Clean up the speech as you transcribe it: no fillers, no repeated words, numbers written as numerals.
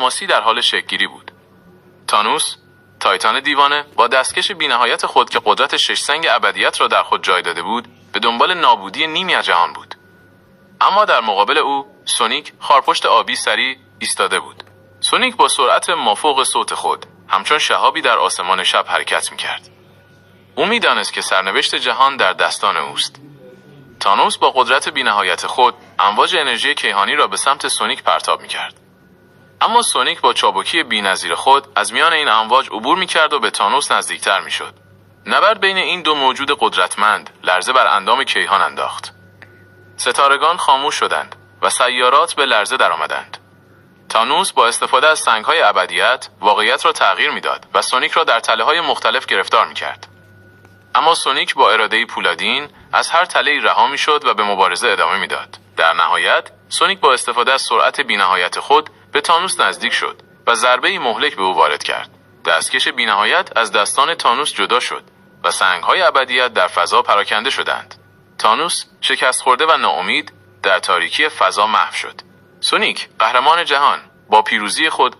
تماسی در حال شکل‌گیری بود. تانوس، تایتان دیوانه، با دستکش بی‌نهایت خود که قدرت 6 سنگ ابدیت را در خود جای داده بود، به دنبال نابودی نیمی از جهان بود. اما در مقابل او، سونیک، خارپشت آبی سریع ایستاده بود. سونیک با سرعت مافوق صوت خود، همچون شهابی در آسمان شب حرکت می‌کرد. او می‌دانست که سرنوشت جهان در دستان اوست. تانوس با قدرت بی‌نهایت خود، امواج انرژی کیهانی را به سمت سونیک پرتاب می‌کرد. اما سونیک با چابکی بی‌نظیر خود از میان این امواج عبور می‌کرد و به تانوس نزدیکتر می‌شد. نبرد بین این دو موجود قدرتمند لرزه بر اندام کیهان انداخت. ستارگان خاموش شدند و سیارات به لرزه درآمدند. تانوس با استفاده از سنگ‌های ابدیت واقعیت را تغییر می‌داد و سونیک را در تله‌های مختلف گرفتار می‌کرد. اما سونیک با اراده‌ای پولادین از هر تله‌ای رها می‌شد و به مبارزه ادامه می‌داد. در نهایت، سونیک با استفاده از سرعت بی‌نهایت خود به تانوس نزدیک شد و ضربه‌ای مهلک به او وارد کرد. دستکش بی‌نهایت از دستان تانوس جدا شد و سنگ‌های ابدیت در فضا پراکنده شدند. تانوس، شکست خورده و ناامید، در تاریکی فضا محو شد. سونیک، قهرمان جهان، با پیروزی خود